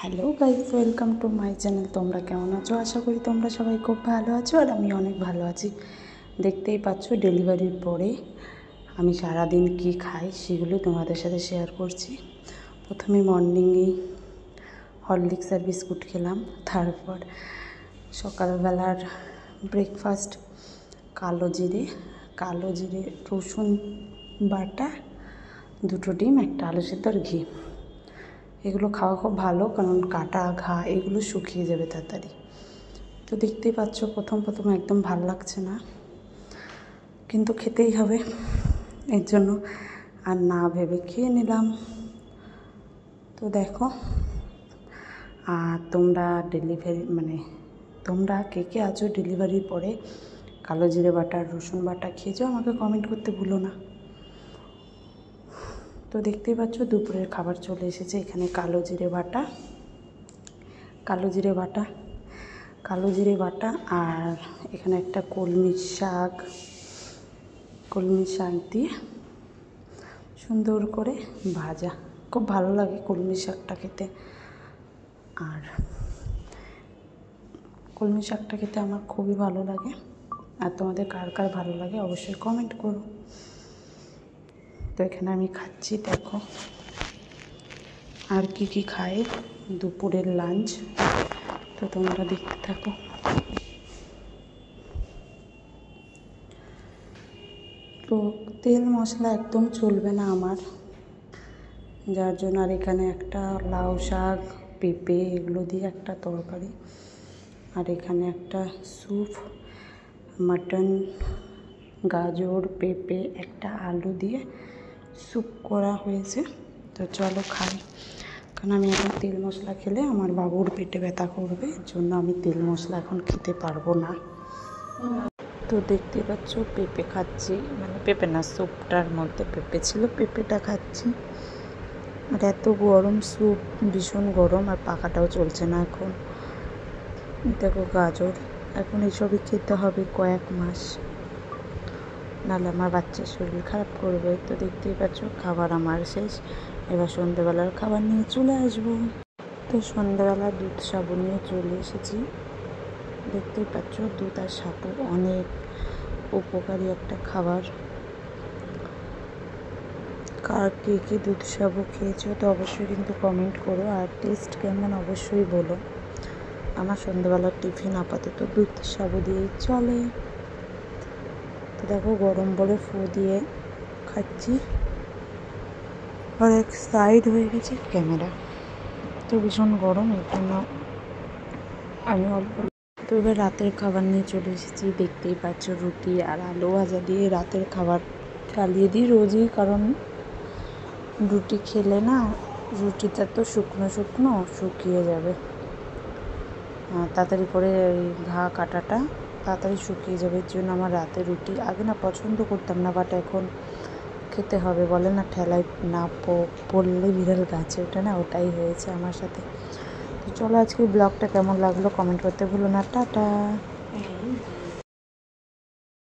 Hello guys, welcome to my channel. তোমরা কেমন আছো? আশা করি তোমরা সবাই খুব ভালো আছো আর আমি অনেক ভালো আছি। দেখতেই পাচ্ছ ডেলিভারির পরে আমি সারাদিন কি খাই সেগুলো তোমাদের সাথে শেয়ার করছি। প্রথমে মর্নিংয়েই হরলিক্স আর বিস্কুট খেলাম, তারপর সকালবেলার ব্রেকফাস্ট কালো জিরে রসুন বাটা, 2টো ডিম, একটা আলু সেদ্ধ আর ঘি। এগুলো খাওয়া খুব ভালো, কারণ কাটা ঘা এগুলো শুকিয়ে যাবে তাড়াতাড়ি। তো দেখতেই পাচ্ছ প্রথম একদম ভালো লাগছে না, কিন্তু খেতেই হবে, এর জন্য আর না ভেবে খেয়ে নিলাম। তো দেখো, আর তোমরা তোমরা কে আছো ডেলিভারির পরে কালো জিরে বাটা রসুন বাটা খেয়েছো? আমাকে কমেন্ট করতে ভুলো না। তো দেখতেই পাচ্ছ দুপুরের খাবার চলে এসেছে। এখানে কালো জিরে বাটা আর এখানে একটা কলমি শাক দিয়ে সুন্দর করে ভাজা। খুব ভালো লাগে কলমি শাকটা খেতে, আর কলমি শাকটা খেতে আমার খুবই ভালো লাগে। আর তোমাদের কার কার ভালো লাগে অবশ্যই কমেন্ট করো। তো এখানে আমি খাচ্ছি, দেখো আর কি খাই দুপুরের লাঞ্চ, তো তোমরা দেখতে থাকো। তো তেল মশলা একদম চলবে না আমার, যার জন্য আর এখানে একটা লাউ শাক পেঁপে এগুলো দিয়ে একটা তরকারি, আর এখানে একটা স্যুপ, মাটন, গাজর, পেঁপে, একটা আলু দিয়ে স্যুপ করা হয়েছে। তো চলো খাই, কারণ আমি এখন তেল মশলা খেলে আমার বাবুর পেটে ব্যথা করবে, এর জন্য আমি তেল মশলা এখন খেতে পারবো না। তো দেখতে পাচ্ছ পেঁপে খাচ্ছি, পেঁপে না, স্যুপটার মধ্যে পেঁপে ছিল, পেঁপেটা খাচ্ছি। আর এত গরম স্যুপ, ভীষণ গরম, আর পাখাটাও চলছে না এখন। দেখো গাজর, এখন এসবই খেতে হবে কয়েক মাস, নাহলে আমার বাচ্চার শরীর খারাপ করবে। তো দেখতেই পাচ্ছ খাবার আমার শেষ, এবার সন্ধ্যেবেলার খাবার নিয়ে চলে আসবো। তো সন্ধ্যেবেলা দুধ সাবু নিয়ে চলে এসেছি। দেখতেই পাচ্ছ দুধ আর সাবু অনেক উপকারী একটা খাবার। কার কে দুধ সাবু খেয়েছো তো অবশ্যই কিন্তু কমেন্ট করো, আর টেস্ট কেমন অবশ্যই বলো। আমার সন্ধ্যেবেলার টিফিন আপাতত দুধ সাবু দিয়েই চলে। তো দেখো গরম বলে ফু দিয়ে খাচ্ছি, আর এক সাইড হয়ে গেছে ক্যামেরা, তো ভীষণ গরম, এর জন্য আমি অল্প। তো এবার রাতের খাবার নিয়ে চলে এসেছি। দেখতেই পাচ্ছ রুটি আর আলু ভাজা দিয়ে রাতের খাবার চালিয়ে দিই রোজই, কারণ রুটি খেলে না, রুটিটা তো শুকনো শুকিয়ে যাবে তাড়াতাড়ি করে, ওই ঘা কাটাটা তাড়াতাড়ি শুকিয়ে যাবে, এর জন্য আমার রাতে রুটি। আগে না পছন্দ করতাম না, বাট এখন খেতে হবে, বলে না ঠেলায় না পড়লে বিড়াল গাছে ওঠে না, ওটাই হয়েছে আমার সাথে। তো চলো আজকে ব্লগটা কেমন লাগলো কমেন্ট করতে ভুলো না। টাটা।